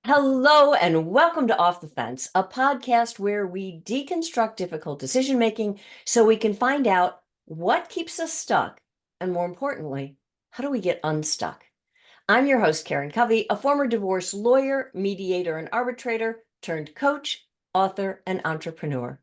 Hello and welcome to Off the Fence, a podcast where we deconstruct difficult decision making so we can find out what keeps us stuck and, more importantly, how do we get unstuck? I'm your host, Karen Covey, a former divorce lawyer, mediator, and arbitrator turned coach, author, and entrepreneur.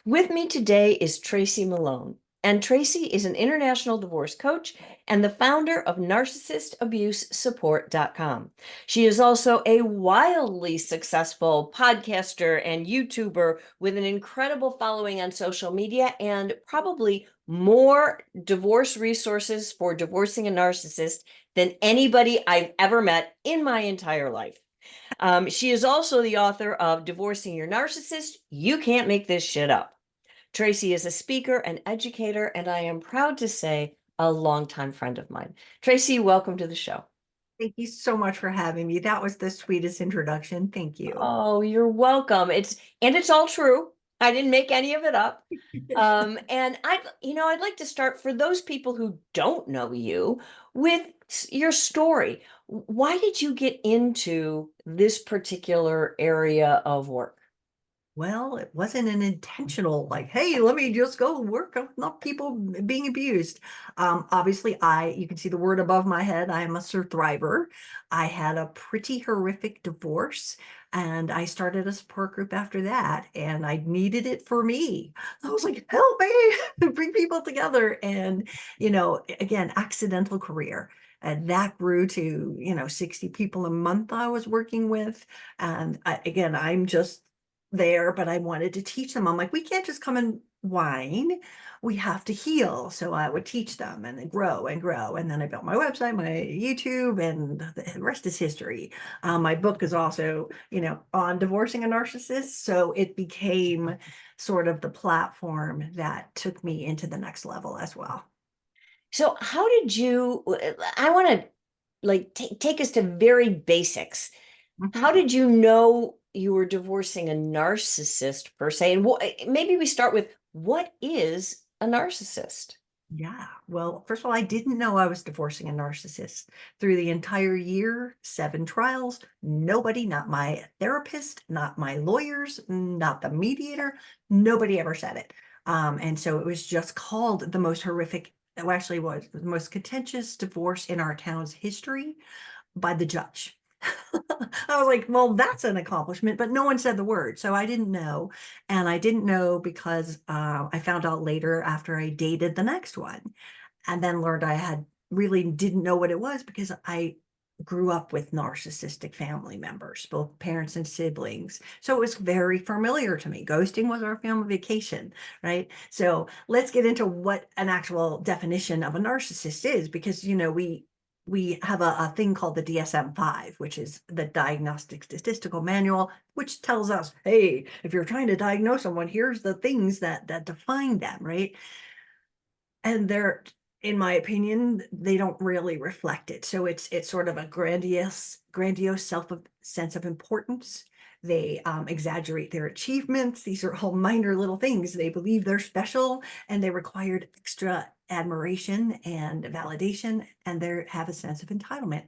With me today is Tracy Malone. And Tracy is an international divorce coach and the founder of narcissistabusesupport.com. She is also a wildly successful podcaster and YouTuber with an incredible following on social media and probably more divorce resources for divorcing a narcissist than anybody I've ever met in my entire life. She is also the author of Divorcing Your Narcissist. You Can't Make This Shit Up. Tracy is a speaker and educator, and I am proud to say a longtime friend of mine. Tracy, welcome to the show. Thank you so much for having me. That was the sweetest introduction. Thank you. Oh, you're welcome. It's all true. I didn't make any of it up. And I'd like to start for those people who don't know you with your story. Why did you get into this particular area of work? Well, it wasn't an intentional, like, hey, let me just go work on not people being abused. Obviously, you can see the word above my head. I am a survivor. I had a pretty horrific divorce, and I started a support group after that, and I needed it for me. I was like, help me, bring people together. And, again, accidental career. And that grew to, 60 people a month I was working with. And again, I'm just there, but I wanted to teach them. I'm like, we can't just come and whine. We have to heal. So I would teach them and then grow and grow. And then I built my website, my YouTube, and the rest is history. My book is also, on divorcing a narcissist. So it became sort of the platform that took me into the next level as well. So how did you, I want to take us to very basics. How Mhm. did you know you were divorcing a narcissist per se? And maybe we start with what is a narcissist? Yeah. Well, first of all, I didn't know I was divorcing a narcissist. Through the entire year, 7 trials, nobody, not my therapist, not my lawyers, not the mediator, nobody ever said it. And so it was just called the most horrific, well, actually was the most contentious divorce in our town's history by the judge. I was like, well, that's an accomplishment, but no one said the word. So I didn't know. And I didn't know because I found out later after I dated the next one and then learned I had really didn't know what it was because I grew up with narcissistic family members, both parents and siblings. So it was very familiar to me. Ghosting was our family vacation, right? So let's get into what an actual definition of a narcissist is because, we have a thing called the DSM-5, which is the Diagnostic Statistical Manual, which tells us, hey, if you're trying to diagnose someone, here's the things that define them, right? And they're, in my opinion, they don't really reflect it. So it's sort of a grandiose self sense of importance. They exaggerate their achievements. These are all minor little things. They believe they're special and they required extra admiration and validation, and they have a sense of entitlement.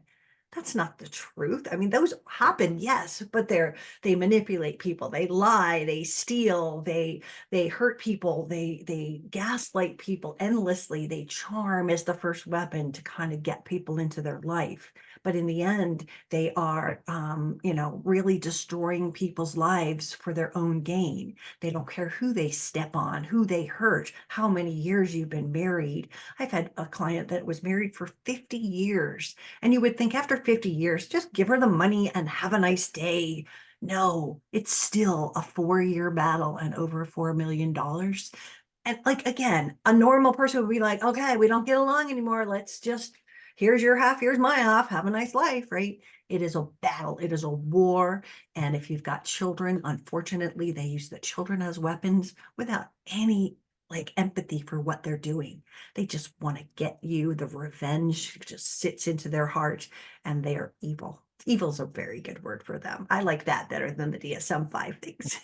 That's not the truth. I mean, those happen, yes, but they manipulate people, they lie, they steal, they hurt people, they gaslight people endlessly, they charm as the first weapon to kind of get people into their life, but in the end they are really destroying people's lives for their own gain. They don't care who they step on, who they hurt, how many years you've been married. I've had a client that was married for 50 years, and you would think after 50 years just give her the money and have a nice day. No, it's still a 4-year battle and over $4 million. And like, again, a normal person would be like, okay, we don't get along anymore. Let's just, here's your half, here's my half, have a nice life, right? It is a battle, it is a war. And if you've got children, unfortunately, they use the children as weapons without any like empathy for what they're doing. They just want to get you. The revenge just sits into their heart, and they are evil. Evil's a very good word for them. I like that better than the DSM-5 things.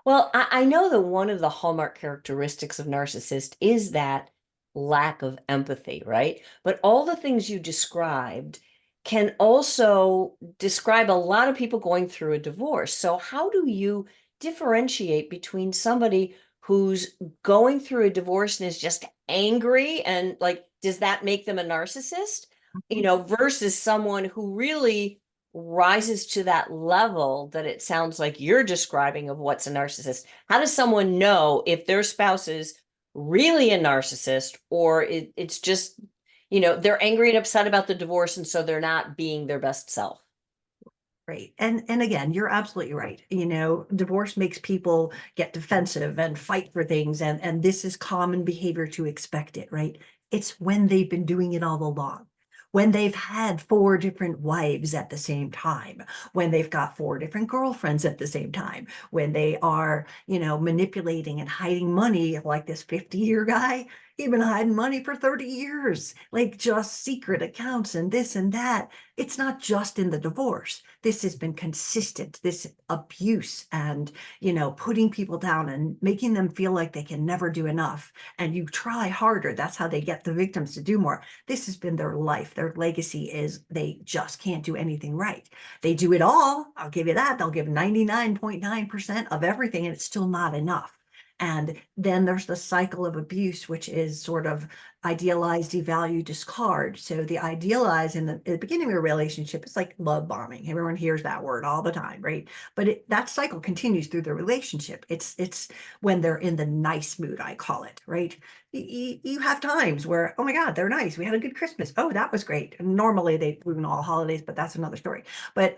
Well, I know that one of the hallmark characteristics of narcissist is that lack of empathy, right? But all the things you described can also describe a lot of people going through a divorce. So, how do you differentiate between somebody who's going through a divorce and is just angry and like, does that make them a narcissist? Versus someone who really rises to that level that it sounds like you're describing of what's a narcissist. How does someone know if their spouse is really a narcissist or it's just they're angry and upset about the divorce, and so they're not being their best self. Right. And again, you're absolutely right. Divorce makes people get defensive and fight for things, and this is common behavior to expect it, right? It's when they've been doing it all along. When they've had four different wives at the same time, when they've got four different girlfriends at the same time, when they are, manipulating and hiding money like this 50-year guy, he's been hiding money for 30 years, like just secret accounts and this and that. It's not just in the divorce. This has been consistent, this abuse and, putting people down and making them feel like they can never do enough. And you try harder. That's how they get the victims to do more. This has been their life. Their legacy is they just can't do anything right. They do it all. I'll give you that. They'll give 99.9% of everything, and it's still not enough. And then there's the cycle of abuse, which is sort of idealize, devalue, discard. So the idealize in the beginning of a relationship, it's like love bombing. Everyone hears that word all the time, right? But that cycle continues through the relationship. It's when they're in the nice mood, I call it, right? You have times where, oh my God, they're nice. We had a good Christmas. Oh, that was great. And normally they ruin all holidays, but that's another story. But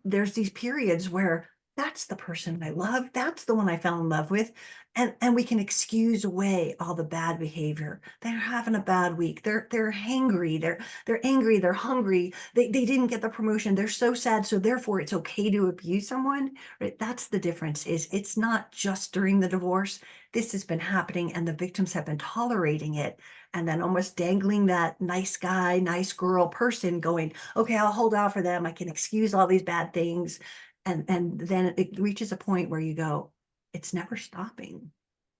there's these periods where that's the person I love. That's the one I fell in love with. And we can excuse away all the bad behavior. They're having a bad week. They're hangry. They're angry. They're hungry. They didn't get the promotion. They're so sad. So therefore it's okay to abuse someone. Right? That's the difference. Is it's not just during the divorce. This has been happening and the victims have been tolerating it and then almost dangling that nice guy, nice girl person going, okay, I'll hold out for them. I can excuse all these bad things. And then it reaches a point where you go, it's never stopping.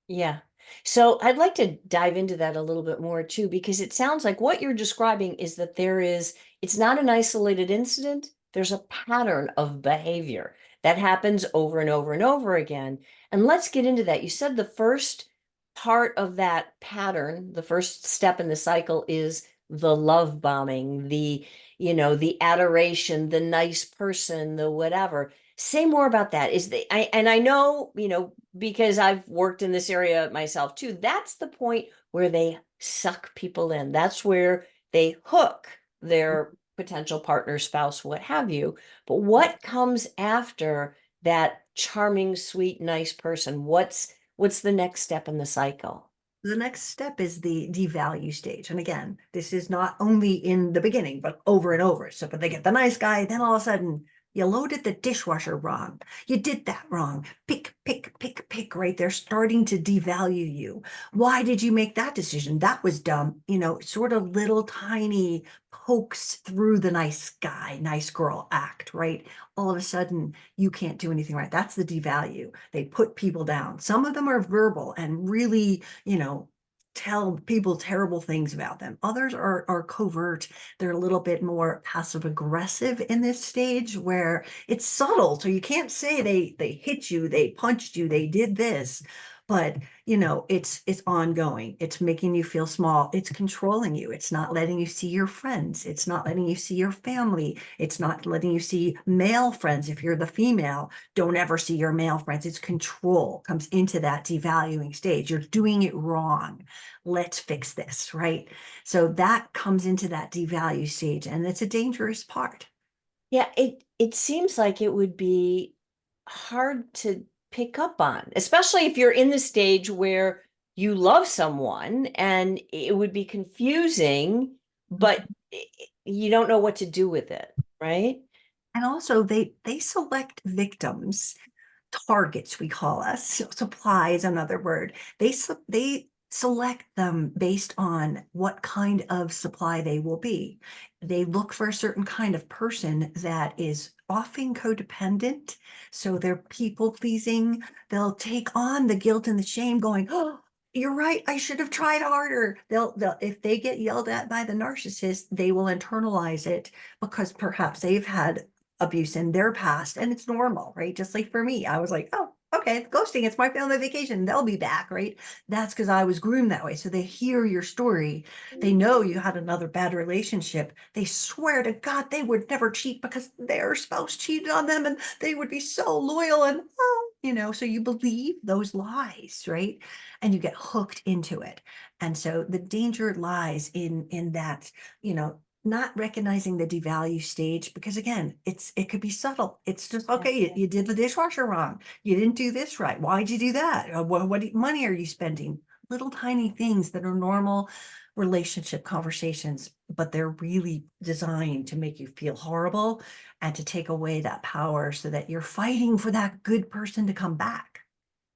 Yeah. So I'd like to dive into that a little bit more too, because it sounds like what you're describing is that it's not an isolated incident. There's a pattern of behavior that happens over and over and over again. And let's get into that. You said the first part of that pattern, the first step in the cycle is the love bombing, the adoration, the nice person, the whatever. Say more about that. And I know, because I've worked in this area myself too, that's the point where they suck people in. That's where they hook their potential partner, spouse, what have you. But what comes after that charming, sweet, nice person? What's the next step in the cycle? The next step is the devalue stage. And again, this is not only in the beginning, but over and over. So, but they get the nice guy, then all of a sudden, you loaded the dishwasher wrong. You did that wrong. Pick, pick, pick, pick, right? They're starting to devalue you. Why did you make that decision? That was dumb. Sort of little tiny pokes through the nice guy, nice girl act, right? All of a sudden, you can't do anything right. That's the devalue. They put people down. Some of them are verbal and really, tell people terrible things about them. Others are covert. They're a little bit more passive aggressive in this stage where it's subtle. So you can't say they hit you, they punched you, they did this. But it's ongoing. It's making you feel small. It's controlling you. It's not letting you see your friends. It's not letting you see your family. It's not letting you see male friends. If you're the female, don't ever see your male friends. It's control comes into that devaluing stage. You're doing it wrong. Let's fix this, right? So that comes into that devalue stage, and it's a dangerous part. Yeah, it seems like it would be hard to pick up on, especially if you're in the stage where you love someone and it would be confusing, but you don't know what to do with it, right? And also they select victims, targets we call us. Supply is another word. They select them based on what kind of supply they will be. They look for a certain kind of person that is often codependent. So they're people pleasing. They'll take on the guilt and the shame going, oh, You're right. I should have tried harder. They'll if they get yelled at by the narcissist, they will internalize it because perhaps they've had abuse in their past and it's normal, right? Just like for me, I was like, oh, okay, ghosting, it's my family vacation. They'll be back, right? That's because I was groomed that way. So they hear your story. They know you had another bad relationship. They swear to God they would never cheat because their spouse cheated on them and they would be so loyal and oh, so you believe those lies, right? And you get hooked into it. And so the danger lies in that, not recognizing the devalue stage, because again, it could be subtle. It's just, okay, you did the dishwasher wrong. You didn't do this right. Why'd you do that? What money are you spending? Little tiny things that are normal relationship conversations, but they're really designed to make you feel horrible and to take away that power so that you're fighting for that good person to come back.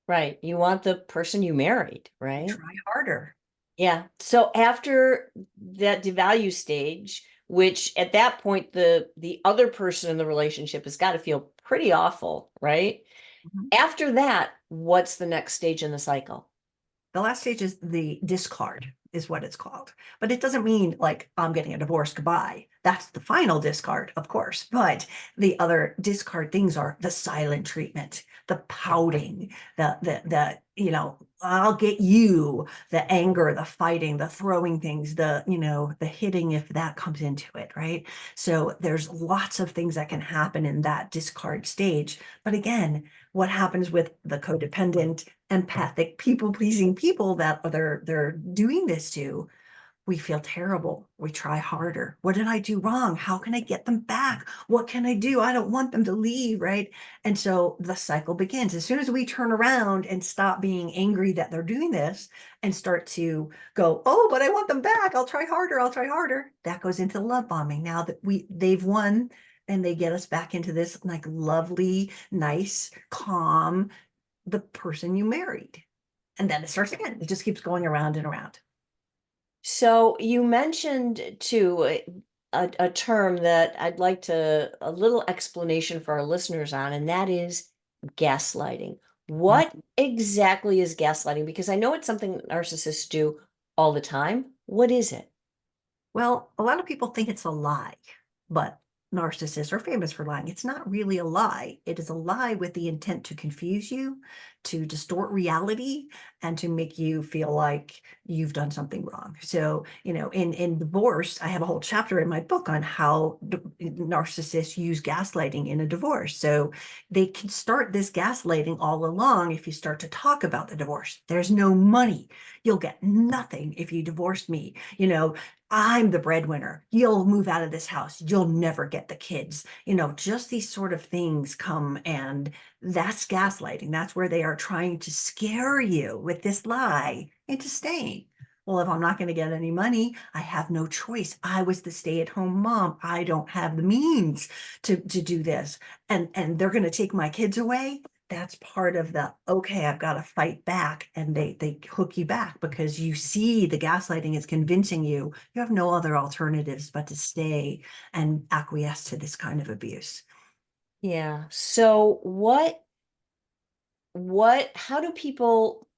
Right. You want the person you married, right? Try harder. Yeah. So after that devalue stage, which at that point the other person in the relationship has got to feel pretty awful, right? Mhm. After that, what's the next stage in the cycle? The last stage is the discard, is what it's called. But it doesn't mean like I'm getting a divorce, goodbye. That's the final discard, of course. But the other discard things are the silent treatment, the pouting, I'll get you, the anger, the fighting, the throwing things, the hitting if that comes into it, right? So there's lots of things that can happen in that discard stage. But again, what happens with the codependent, empathic, people-pleasing people that they're doing this to, we feel terrible. We try harder. What did I do wrong? How can I get them back? What can I do? I don't want them to leave, right? And so the cycle begins. As soon as we turn around and stop being angry that they're doing this and start to go, oh, but I want them back. I'll try harder. I'll try harder. That goes into love bombing. Now that they've won and they get us back into this like lovely, nice, calm, the person you married. And then it starts again. It just keeps going around and around. So you mentioned too a term that I'd like a little explanation for our listeners on, and that is gaslighting. What exactly is gaslighting? Because I know it's something narcissists do all the time. What is it? Well, a lot of people think it's a lie, but narcissists are famous for lying. It's not really a lie. It is a lie with the intent to confuse you, to distort reality, and to make you feel like you've done something wrong. So, in divorce, I have a whole chapter in my book on how narcissists use gaslighting in a divorce. So they can start this gaslighting all along if you start to talk about the divorce. There's no money. You'll get nothing if you divorce me. I'm the breadwinner. You'll move out of this house. You'll never get the kids. Just these sort of things come, and that's gaslighting. That's where they are trying to scare you with this lie into staying. Well, if I'm not going to get any money, I have no choice. I was the stay-at-home mom. I don't have the means to do this. And they're going to take my kids away. That's part of the, okay, I've got to fight back. And they hook you back because you see the gaslighting is convincing you have no other alternatives but to stay and acquiesce to this kind of abuse. Yeah. So how do people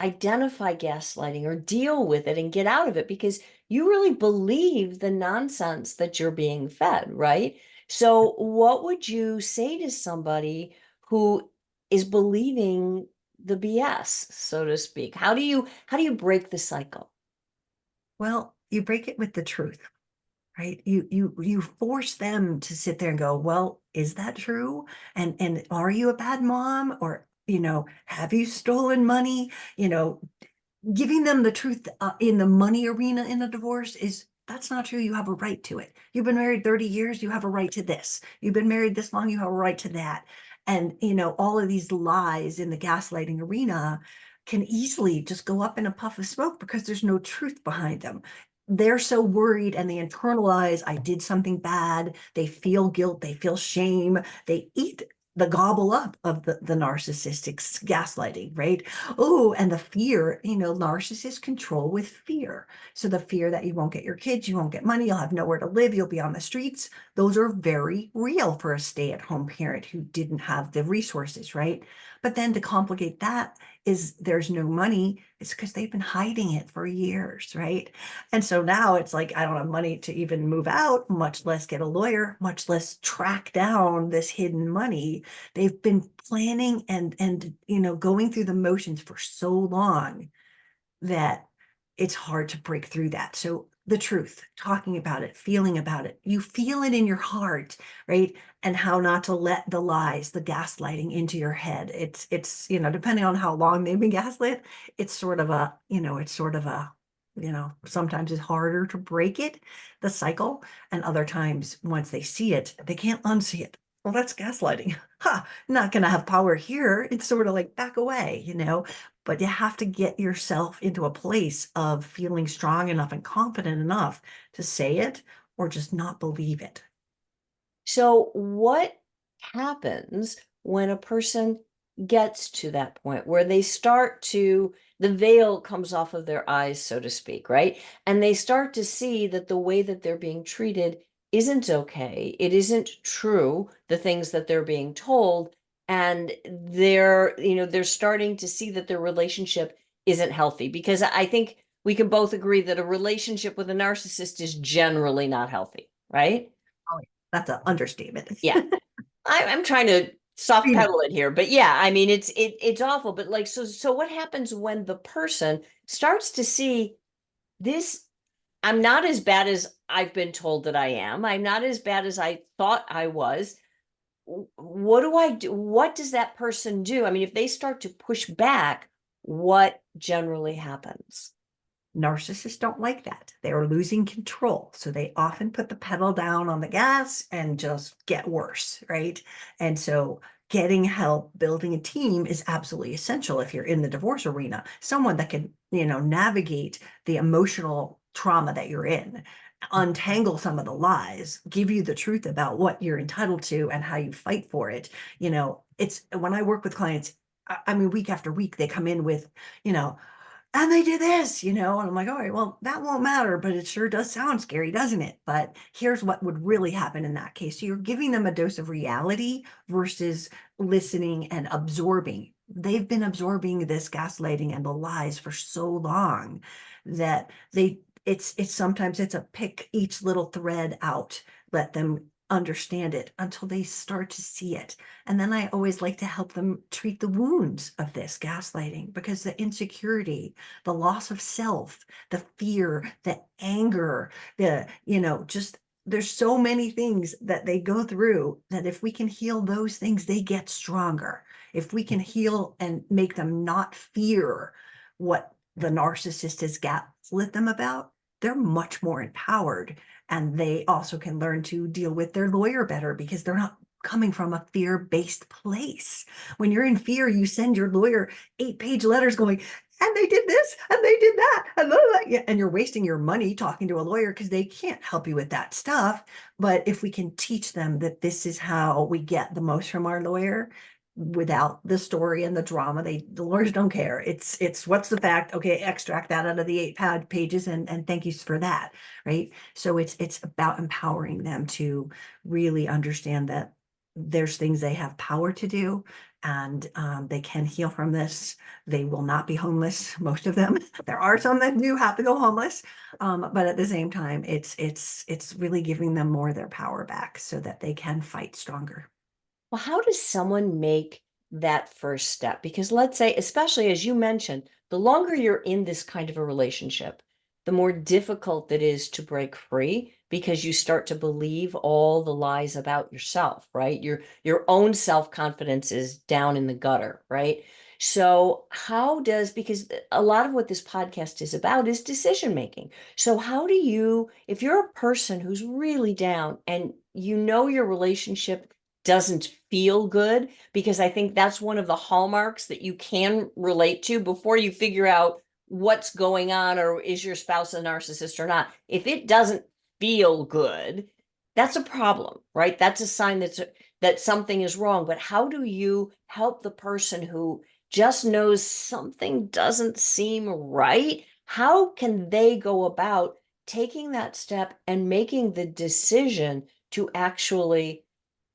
identify gaslighting or deal with it and get out of it? Because you really believe the nonsense that you're being fed, right? So what would you say to somebody who is believing the BS, so to speak? How do you break the cycle? Well, you break it with the truth, right? You force them to sit there and go, well, is that true? And are you a bad mom? Or, have you stolen money? Giving them the truth in the money arena in a divorce is, that's not true. You have a right to it. You've been married 30 years. You have a right to this. You've been married this long. You have a right to that. And, all of these lies in the gaslighting arena can easily just go up in a puff of smoke because there's no truth behind them. They're so worried and they internalize, I did something bad. They feel guilt. They feel shame. They eat the gobble up of the narcissistic gaslighting, right? Oh, and the fear, narcissists control with fear. So the fear that you won't get your kids, you won't get money, you'll have nowhere to live, you'll be on the streets. Those are very real for a stay-at-home parent who didn't have the resources, right? But then to complicate that, is there's no money, it's because they've been hiding it for years, right? And so now it's like, I don't have money to even move out, much less get a lawyer, much less track down this hidden money. They've been planning and going through the motions for so long that it's hard to break through that. So the truth, talking about it, feeling about it, you feel it in your heart, right? And how not to let the lies, the gaslighting into your head. It's depending on how long they've been gaslit, it's sort of a, sometimes it's harder to break it, the cycle, and other times once they see it, they can't unsee it. Well, that's gaslighting. Ha, not going to have power here. It's sort of like back away. But you have to get yourself into a place of feeling strong enough and confident enough to say it or just not believe it. So what happens when a person gets to that point where they start to, the veil comes off of their eyes, so to speak, right? And they start to see that the way that they're being treated isn't okay. It isn't true, the things that they're being told. And they're starting to see that their relationship isn't healthy, because I think we can both agree that a relationship with a narcissist is generally not healthy, right? Oh, yeah. That's an understatement. Yeah. I'm trying to soft You know, pedal it here, but yeah, I mean it's awful. But like, so what happens when the person starts to see this? I'm not as bad as I've been told that I am. I'm not as bad as I thought I was. What do I do? What does that person do? I mean, if they start to push back, what generally happens? narcissists don't like that. They're losing control. So they often put the pedal down on the gas and just get worse, right? And so getting help, building a team is absolutely essential if you're in the divorce arena. Someone that can, navigate the emotional trauma that you're in, untangle some of the lies, give you the truth about what you're entitled to and how you fight for it. It's when I work with clients, I mean, week after week, they come in with, you know, and they did this, and I'm like, all right, well, that won't matter, but it sure does sound scary, doesn't it? But here's what would really happen in that case. So you're giving them a dose of reality versus listening and absorbing. They've been absorbing this gaslighting and the lies for so long that it's sometimes it's a pick each little thread out, let them understand it until they start to see it. And then I always like to help them treat the wounds of this gaslighting, because the insecurity, the loss of self, the fear, the anger, just there's so many things that they go through that if we can heal those things, they get stronger. If we can heal and make them not fear what the narcissist has gaslit them about, they're much more empowered. And they also can learn to deal with their lawyer better because they're not coming from a fear-based place. When you're in fear, you send your lawyer 8-page letters going, and they did this, and they did that, and blah, blah, blah. And you're wasting your money talking to a lawyer because they can't help you with that stuff. But if we can teach them that this is how we get the most from our lawyer without the story and the drama, the lawyers don't care. It's what's the fact? Okay, extract that out of the 8 pages and thank you for that, right? So it's about empowering them to really understand that there's things they have power to do, and they can heal from this. They will not be homeless, most of them. There are some that do have to go homeless, but at the same time, it's really giving them more of their power back so that they can fight stronger. Well, how does someone make that first step? Because let's say, especially as you mentioned, the longer you're in this kind of a relationship, the more difficult it is to break free, because you start to believe all the lies about yourself, right? Your own self-confidence is down in the gutter, right? So because a lot of what this podcast is about is decision making. So how do you, if you're a person who's really down and your relationship doesn't feel good, because I think that's one of the hallmarks that you can relate to before you figure out what's going on, or is your spouse a narcissist or not. If it doesn't feel good, that's a problem, right? That's a sign that something is wrong. But how do you help the person who just knows something doesn't seem right? How can they go about taking that step and making the decision to actually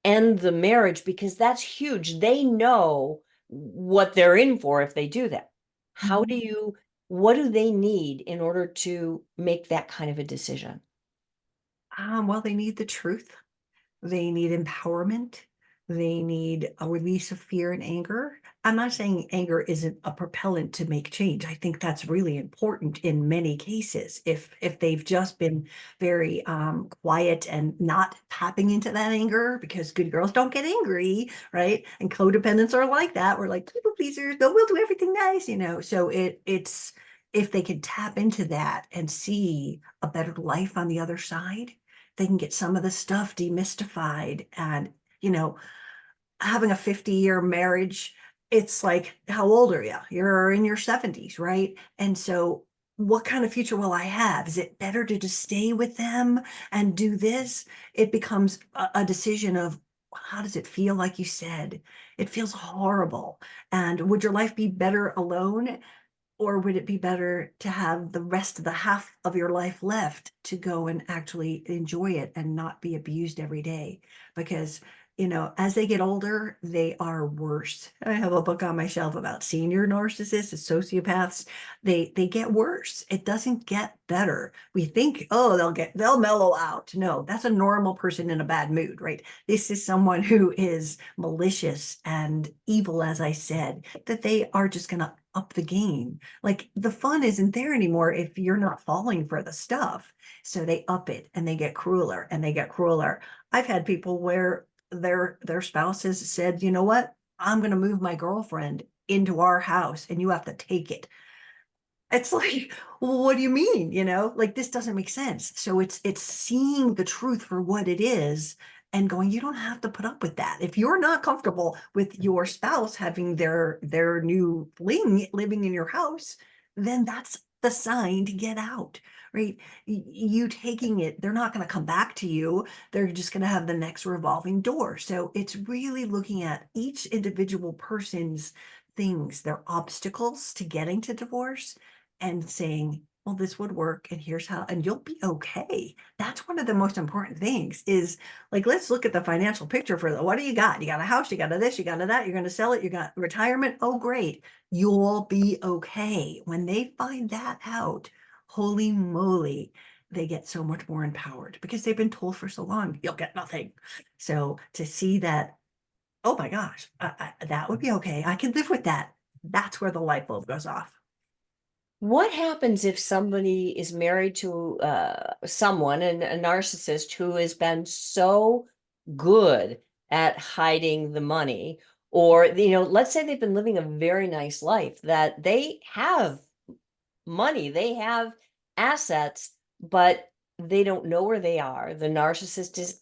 end the marriage? Because that's huge. They know what they're in for if they do that. How do Mhm. you, what do they need in order to make that kind of a decision? Well, they need the truth. They need empowerment. They need a release of fear and anger. I'm not saying anger isn't a propellant to make change. I think that's really important in many cases. If they've just been very quiet and not tapping into that anger, because good girls don't get angry, right? And codependents are like that. We're like people pleasers. No, we'll do everything nice, you know. So it's if they can tap into that and see a better life on the other side, they can get some of the stuff demystified. And, you know, having a 50-year marriage, it's like, how old are you? You're in your 70s, right? And so what kind of future will I have? Is it better to just stay with them and do this? It becomes a decision of, how does it feel? Like you said, it feels horrible. And would your life be better alone? Or would it be better to have the rest of the half of your life left to go and actually enjoy it and not be abused every day? Because, you know, as they get older, they are worse. I have a book on my shelf about senior narcissists and sociopaths. They get worse. It doesn't get better. We think, oh, they'll mellow out. No, that's a normal person in a bad mood, right? This is someone who is malicious and evil, as I said, that they are just going to up the game. Like the fun isn't there anymore if you're not falling for the stuff. So they up it and they get crueler and they get crueler. I've had people where their spouses said, you know what? I'm going to move my girlfriend into our house and you have to take it. It's like, well, what do you mean? You know, like this doesn't make sense. So it's seeing the truth for what it is and going, you don't have to put up with that. If you're not comfortable with your spouse having their new fling living in your house, then that's the sign to get out, right? You taking it, they're not going to come back to you. They're just going to have the next revolving door. So it's really looking at each individual person's things, their obstacles to getting to divorce and saying, well, this would work and here's how, and you'll be okay. That's one of the most important things is like, let's look at the financial picture for the, what do you got? You got a house, you got a this, you got a that, you're going to sell it, you got retirement. Oh, great. You'll be okay. When they find that out, holy moly, they get so much more empowered because they've been told for so long, you'll get nothing. So to see that, oh my gosh, that would be okay. I can live with that. That's where the light bulb goes off. What happens if somebody is married to someone, and a narcissist who has been so good at hiding the money, or, let's say they've been living a very nice life, that they have money, they have assets, but they don't know where they are. The narcissist is,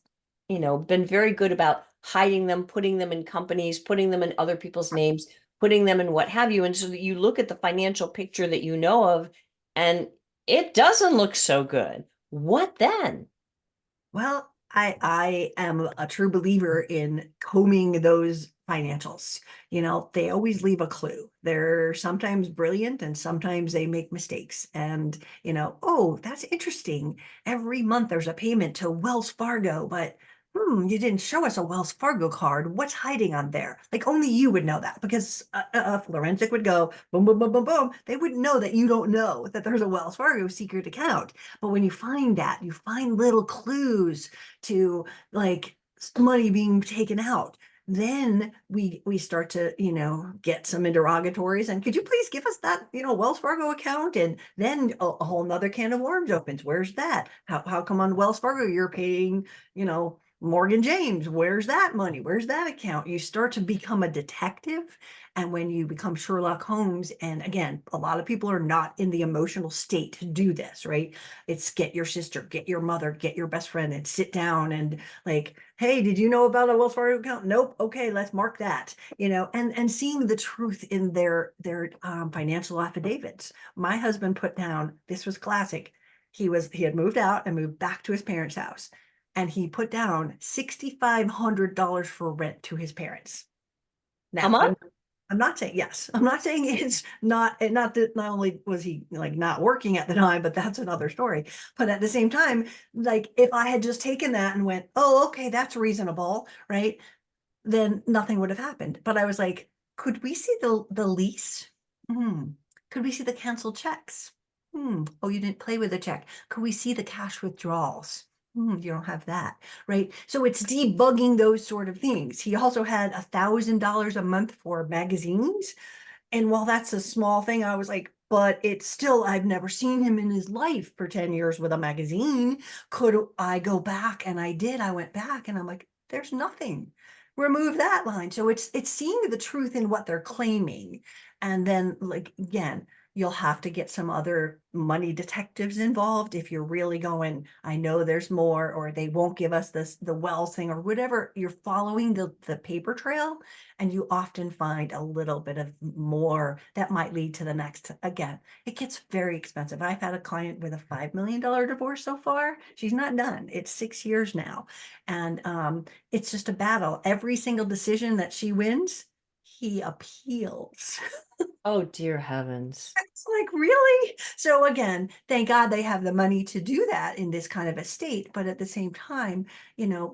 been very good about hiding them, putting them in companies, putting them in other people's names, putting them in what have you. And so that you look at the financial picture that you know of, and it doesn't look so good. What then? Well, I am a true believer in combing those financials. You know, they always leave a clue. They're sometimes brilliant and sometimes they make mistakes. And, you know, oh, that's interesting. Every month there's a payment to Wells Fargo, but you didn't show us a Wells Fargo card. What's hiding on there? Like only you would know that because a forensic would go boom, boom, boom, boom, boom. They wouldn't know that you don't know that there's a Wells Fargo secret account. But when you find that, you find little clues to like money being taken out. Then we start to, you know, get some interrogatories and could you please give us that, you know, Wells Fargo account? And then a whole nother can of worms opens. Where's that? How come on Wells Fargo you're paying, you know, Morgan James? Where's that money? Where's that account? You start to become a detective. And when you become Sherlock Holmes, and again, a lot of people are not in the emotional state to do this, right? It's get your sister, get your mother, get your best friend and sit down and like, hey, did you know about a Wells Fargo account? Nope. Okay, let's mark that. You know, and seeing the truth in their financial affidavits. My husband put down, this was classic. He had moved out and moved back to his parents' house. And he put down $6,500 for rent to his parents. A Now, month? I'm not saying yes. I'm not saying it's not, and not that not only was he like not working at the time, but that's another story. But at the same time, like if I had just taken that and went, oh, okay, that's reasonable, right? Then nothing would have happened. But I was like, Could we see the lease? Hmm. Could we see the canceled checks? Oh, you didn't play with the check. Could we see the cash withdrawals? You don't have that, right? So it's debugging those sort of things. He also had $1,000 a month for magazines. And while that's a small thing, I was like, but it's still, I've never seen him in his life for 10 years with a magazine. Could I go back? And I did. I went back and I'm like, there's nothing. Remove that line. So it's seeing the truth in what they're claiming. And then, like, again, you'll have to get some other money detectives involved if you're really going, I know there's more, or they won't give us this, the Wells thing, or whatever. You're following the paper trail, and you often find a little bit of more that might lead to the next. Again, it gets very expensive. I've had a client with a $5 million divorce so far. She's not done. It's 6 years now. And it's just a battle. Every single decision that she wins, he appeals. Oh, dear heavens. It's like, really? So again, thank God they have the money to do that in this kind of a state. But at the same time,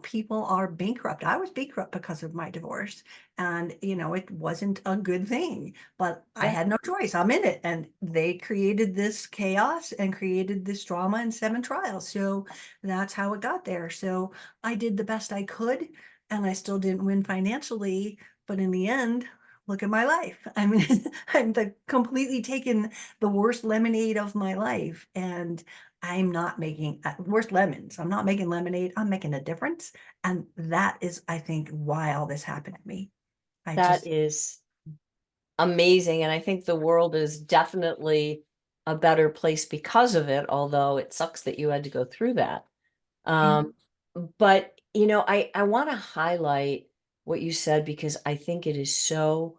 people are bankrupt. I was bankrupt because of my divorce. And, it wasn't a good thing, but I Yeah, had no choice. I'm in it. And they created this chaos and created this drama in 7 trials. So that's how it got there. So I did the best I could, and I still didn't win financially. But in the end, look at my life. I mean, I'm completely taken the worst lemonade of my life, and I'm not making worst lemons. I'm not making lemonade. I'm making a difference. And that is, I think, why all this happened to me. I that just, is amazing. And I think the world is definitely a better place because of it, although it sucks that you had to go through that. yeah. Um, but I want to highlight what you said because I think it is so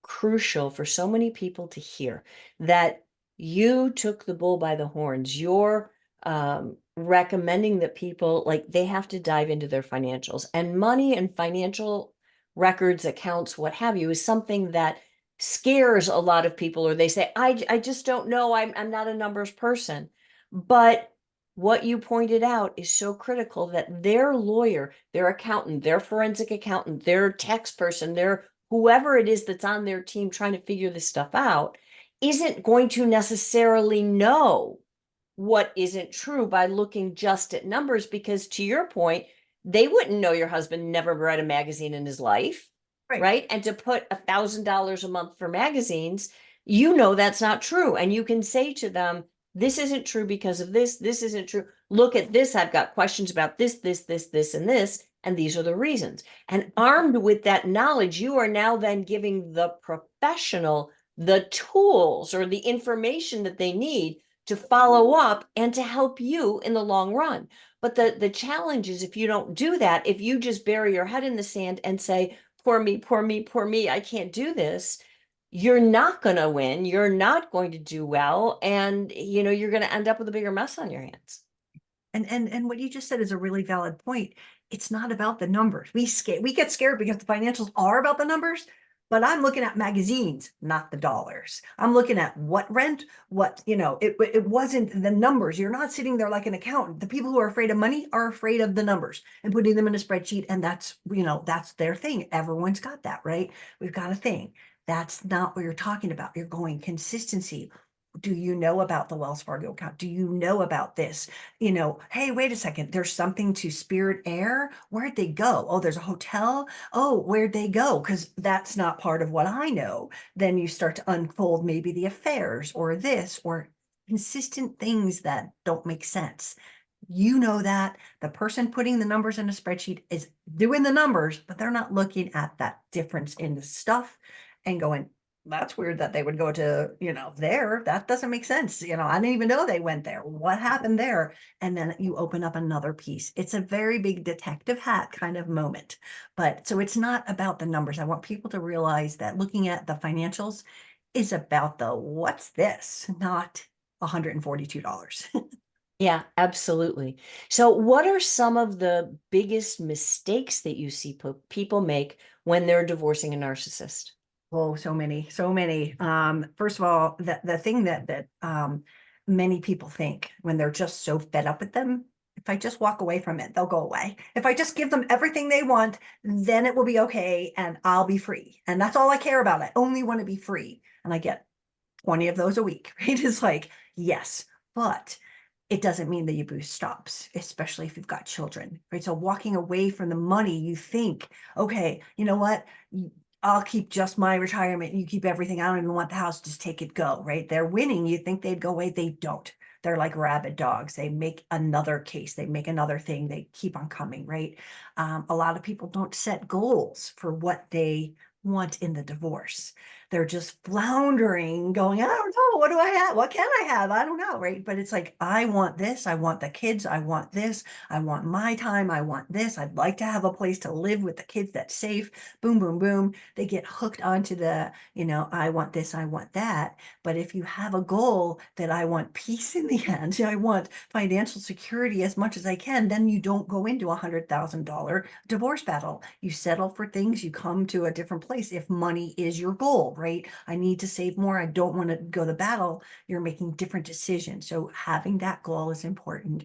crucial for so many people to hear that you took the bull by the horns. You're recommending that people like they have to dive into their financials, and money and financial records, accounts, what have you, is something that scares a lot of people, or they say, I just don't know. I'm not a numbers person. But what you pointed out is so critical that their lawyer, their accountant, their forensic accountant, their tax person, their whoever it is that's on their team trying to figure this stuff out isn't going to necessarily know what isn't true by looking just at numbers, because to your point, they wouldn't know your husband never read a magazine in his life, Right. right? And to put $1,000 a month for magazines, that's not true. And you can say to them, this isn't true because of this. This isn't true. Look at this. I've got questions about this, and this, and these are the reasons. And armed with that knowledge, you are now then giving the professional the tools or the information that they need to follow up and to help you in the long run. But the challenge is, if you don't do that, if you just bury your head in the sand and say, poor me, poor me, poor me, I can't do this, you're not going to win. You're not going to do well. And, you're going to end up with a bigger mess on your hands. And what you just said is a really valid point. It's not about the numbers. We get scared because the financials are about the numbers, but I'm looking at magazines, not the dollars. I'm looking at what rent, it wasn't the numbers. You're not sitting there like an accountant. The people who are afraid of money are afraid of the numbers and putting them in a spreadsheet. And that's their thing. Everyone's got that, right? We've got a thing. That's not what you're talking about. You're going consistency. Do you know about the Wells Fargo account? Do you know about this? Hey, wait a second, there's something to Spirit Air. Where'd they go? Oh, there's a hotel. Oh, where'd they go? Because that's not part of what I know. Then you start to unfold maybe the affairs or this or consistent things that don't make sense. You know that the person putting the numbers in a spreadsheet is doing the numbers, but they're not looking at that difference in the stuff and going, that's weird that they would go to, there. That doesn't make sense. I didn't even know they went there. What happened there? And then you open up another piece. It's a very big detective hat kind of moment. But so it's not about the numbers. I want people to realize that looking at the financials is about the what's this, not $142. Yeah, absolutely. So, what are some of the biggest mistakes that you see people make when they're divorcing a narcissist? Oh, so many, so many. First of all, the thing that many people think when they're just so fed up with them, If I just walk away from it, they'll go away. If I just give them everything they want, then it will be okay and I'll be free. And that's all I care about. I only want to be free. And I get 20 of those a week, right? It's like, yes, but it doesn't mean the abuse stops, especially if you've got children, right? So walking away from the money, you think, okay, you know what? I'll keep just my retirement. You keep everything. I don't even want the house. Just take it, go, right? They're winning. You think they'd go away. They don't. They're like rabid dogs. They make another case. They make another thing. They keep on coming, right? A lot of people don't set goals for what they want in the divorce. They're just floundering, going, I don't know, what do I have? What can I have? I don't know, right? But it's like, I want this. I want the kids. I want this. I want my time. I want this. I'd like to have a place to live with the kids that's safe. Boom, boom, boom. They get hooked onto the, I want this, I want that. But if you have a goal that I want peace in the end, I want financial security as much as I can, then you don't go into $100,000 divorce battle. You settle for things, you come to a different place if money is your goal, right? I need to save more. I don't want to go to battle. You're making different decisions. So having that goal is important.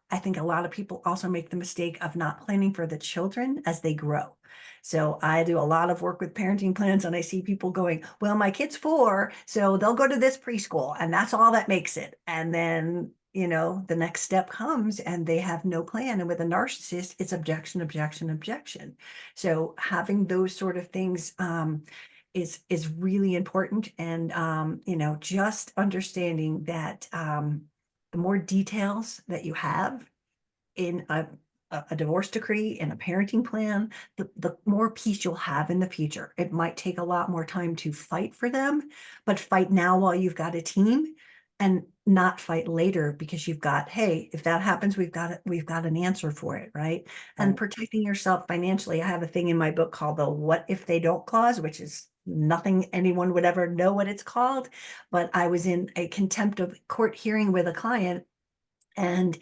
I think a lot of people also make the mistake of not planning for the children as they grow. So I do a lot of work with parenting plans and I see people going, well, my kid's 4, so they'll go to this preschool and that's all that makes it. And then, the next step comes and they have no plan. And with a narcissist, it's objection, objection, objection. So having those sort of things is really important. And, just understanding that the more details that you have in a divorce decree, in a parenting plan, the more peace you'll have in the future. It might take a lot more time to fight for them, but fight now while you've got a team and not fight later because you've got, hey, if that happens, we've got an answer for it, right? And protecting yourself financially. I have a thing in my book called the what if they don't clause, which is nothing anyone would ever know what it's called. But I was in a contempt of court hearing with a client and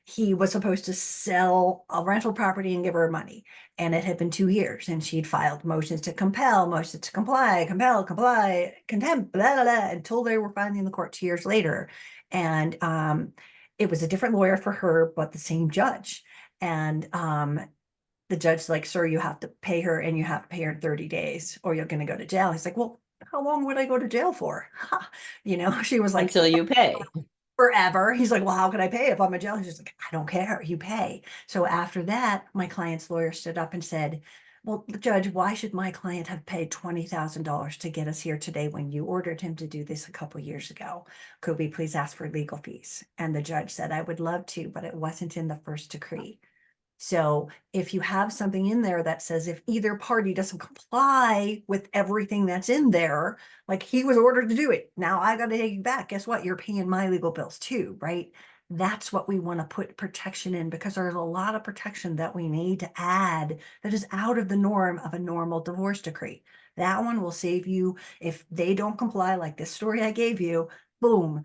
he was supposed to sell a rental property and give her money. And it had been 2 years and she'd filed motions to compel, motions to comply, compel, comply, contempt, blah, blah, blah, until they were finally in the court 2 years later. And it was a different lawyer for her, but the same judge. And the judge's like, sir, you have to pay her and you have to pay her in 30 days or you're going to go to jail. He's like, well, how long would I go to jail for? She was like, Until you pay. forever. He's like, well, how can I pay if I'm a judge? He's like, I don't care. You pay. So after that, my client's lawyer stood up and said, well, judge, why should my client have paid $20,000 to get us here today when you ordered him to do this a couple of years ago? Could we please ask for legal fees? And the judge said, I would love to, but it wasn't in the first decree. So if you have something in there that says if either party doesn't comply with everything that's in there, like he was ordered to do it, now I got to take you back. Guess what? You're paying my legal bills too, right? That's what we want to put protection in because there's a lot of protection that we need to add that is out of the norm of a normal divorce decree. That one will save you if they don't comply, like this story I gave you, boom,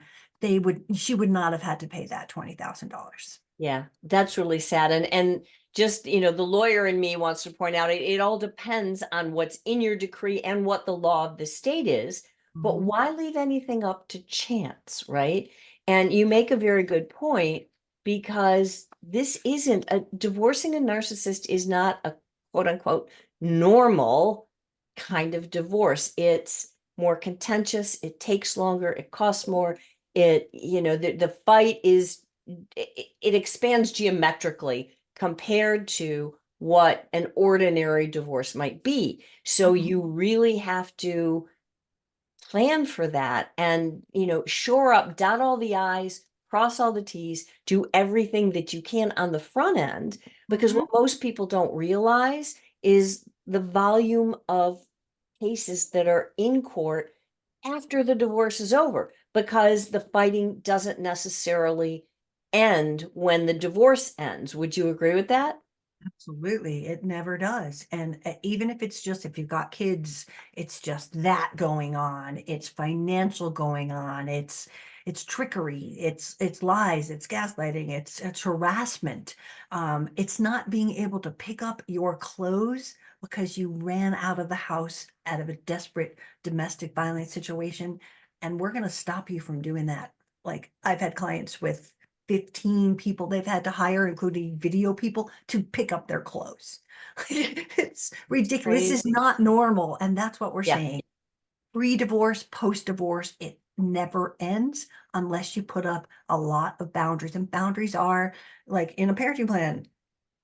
she would not have had to pay that $20,000. Yeah, that's really sad. And just, the lawyer in me wants to point out it all depends on what's in your decree and what the law of the state is. But Mhm. why leave anything up to chance, right? And you make a very good point because this isn't divorcing a narcissist is not a quote unquote normal kind of divorce. It's more contentious, it takes longer, it costs more. The fight is it expands geometrically compared to what an ordinary divorce might be. So Mhm. you really have to plan for that and, shore up, dot all the I's, cross all the T's, do everything that you can on the front end. Because Mhm. what most people don't realize is the volume of cases that are in court after the divorce is over, because the fighting doesn't necessarily end when the divorce ends. Would you agree with that? Absolutely. It never does. And even if it's just, if you've got kids, it's just that going on. It's financial going on. It's trickery. It's lies. It's gaslighting. It's harassment. It's not being able to pick up your clothes because you ran out of the house out of a desperate domestic violence situation. And we're going to stop you from doing that. Like I've had clients with 15 people they've had to hire, including video people, to pick up their clothes. It's ridiculous. This is Crazy. not normal. And that's what we're Yeah. saying. Pre-divorce, post-divorce, it never ends unless you put up a lot of boundaries. And boundaries are like in a parenting plan,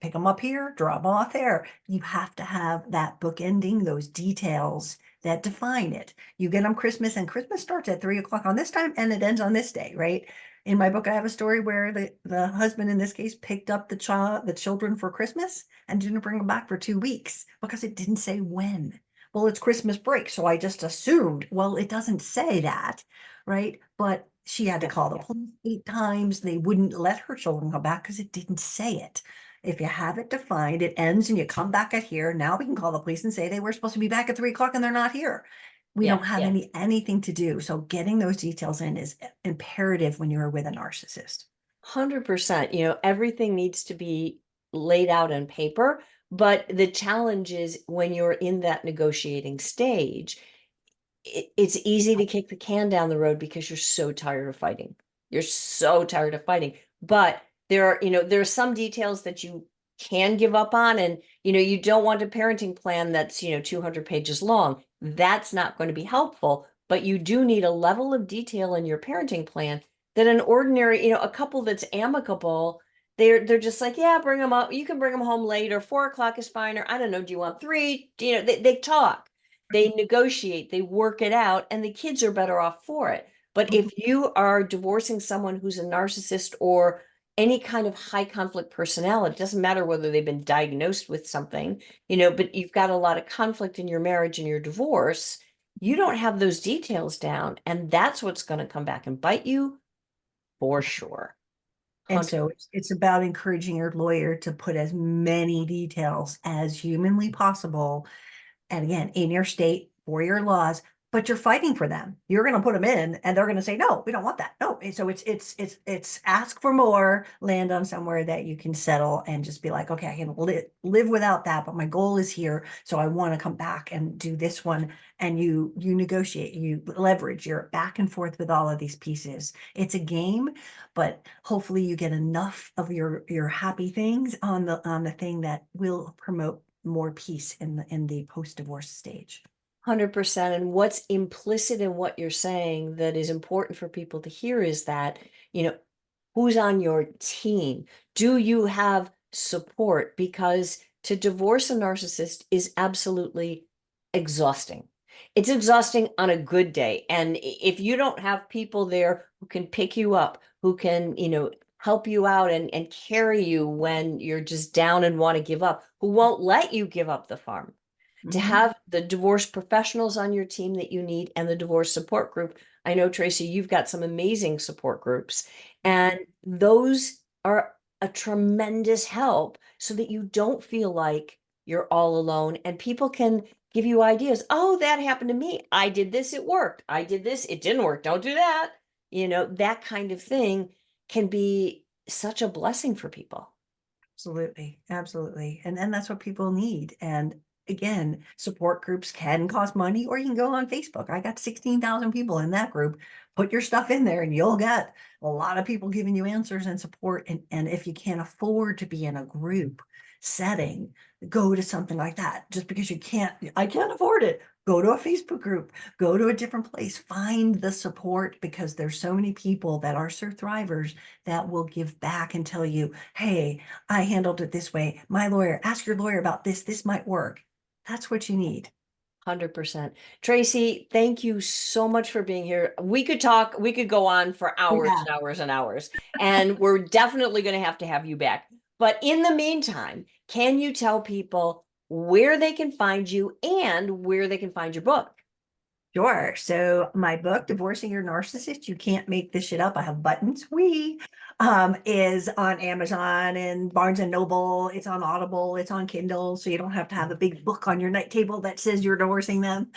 pick them up here, drop them off there. You have to have that book ending, those details that define it. You get them Christmas, and Christmas starts at 3 o'clock on this time and it ends on this day, right? In my book, I have a story where the husband in this case picked up the children for Christmas and didn't bring them back for 2 weeks because it didn't say when. Well, it's Christmas break, so I just assumed, well, it doesn't say that, right? But she had to Yeah. call the police 8 times. They wouldn't let her children come back because it didn't say it. If you have it defined, it ends and you come back at here. Now we can call the police and say they were supposed to be back at 3 o'clock and they're not here. We Yeah. don't have Yeah. anything to do. So getting those details in is imperative when you're with a narcissist. 100%. Everything needs to be laid out on paper, but the challenge is when you're in that negotiating stage, it's easy to kick the can down the road because you're so tired of fighting. You're so tired of fighting. But there are some details that you can give up on, and you don't want a parenting plan that's 200 pages long. That's not going to be helpful, but you do need a level of detail in your parenting plan that an ordinary, a couple that's amicable, they're just like, yeah, bring them up. You can bring them home late, or 4 o'clock is fine, or I don't know, do you want three? They talk, they negotiate, they work it out, and the kids are better off for it. But if you are divorcing someone who's a narcissist or any kind of high conflict personality, it doesn't matter whether they've been diagnosed with something, but you've got a lot of conflict in your marriage and your divorce, you don't have those details down. And that's what's going to come back and bite you for sure. And 100. so it's about encouraging your lawyer to put as many details as humanly possible, and again, in your state for your laws, but you're fighting for them. You're going to put them in and they're going to say, no, we don't want that. No. So it's ask for more, land on somewhere that you can settle and just be like, okay, I can live without that, but my goal is here. So I want to come back and do this one. And you negotiate, you leverage, you're back and forth with all of these pieces. It's a game, but hopefully you get enough of your happy things on the thing that will promote more peace in the post-divorce stage. 100%. And what's implicit in what you're saying that is important for people to hear is that, who's on your team? Do you have support? Because to divorce a narcissist is absolutely exhausting. It's exhausting on a good day. And if you don't have people there who can pick you up, who can, help you out and carry you when you're just down and want to give up, who won't let you give up the farm, to Mhm. have the divorce professionals on your team that you need and the divorce support group. I know, Tracy, you've got some amazing support groups, and those are a tremendous help so that you don't feel like you're all alone, and people can give you ideas. Oh, that happened to me. I did this, it worked. I did this, it didn't work. Don't do that. That kind of thing can be such a blessing for people. Absolutely. Absolutely. And that's what people need. And again, support groups can cost money, or you can go on Facebook. I got 16,000 people in that group. Put your stuff in there and you'll get a lot of people giving you answers and support. And if you can't afford to be in a group setting, go to something like that. Just because I can't afford it. Go to a Facebook group, go to a different place, find the support, because there's so many people that are survivors that will give back and tell you, hey, I handled it this way. My lawyer, ask your lawyer about this. This might work. That's what you need. 100%. Tracy, thank you so much for being here. We could go on for hours Yeah, and hours and hours, and we're definitely going to have you back. But in the meantime, can you tell people where they can find you and where they can find your book? sure. So my book, Divorcing Your Narcissist, You Can't Make This Shit Up. I have buttons. Is on Amazon and Barnes and Noble. It's on Audible. It's on Kindle. So you don't have to have a big book on your night table that says you're divorcing them.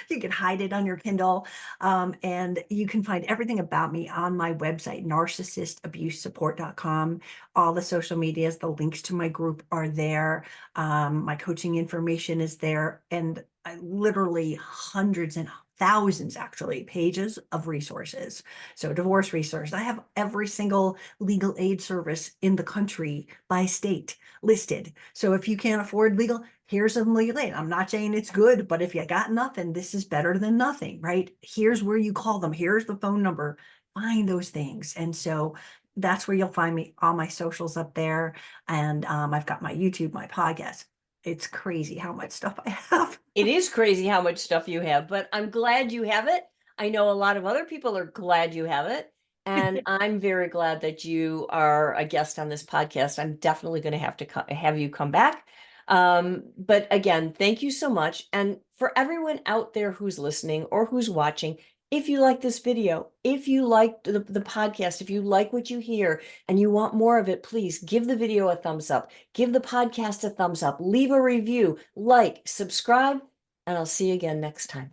You can hide it on your Kindle. And you can find everything about me on my website, narcissistabusesupport.com. All the social medias, the links to my group are there. My coaching information is there. And literally hundreds and thousands actually pages of resources. So divorce resources. I have every single legal aid service in the country by state listed. So if you can't afford legal, here's some legal aid. I'm not saying it's good, but if you got nothing, this is better than nothing, right? Here's where you call them. Here's the phone number. Find those things. And so that's where you'll find me, all my socials up there. And I've got my YouTube, my podcast. It's crazy how much stuff I have. It is crazy how much stuff you have, but I'm glad you have it. I know a lot of other people are glad you have it. And I'm very glad that you are a guest on this podcast. I'm definitely going to have to have you come back. But again, thank you so much. And for everyone out there who's listening or who's watching, if you like this video, if you like the podcast, if you like what you hear and you want more of it, please give the video a thumbs up, give the podcast a thumbs up, leave a review, like, subscribe, and I'll see you again next time.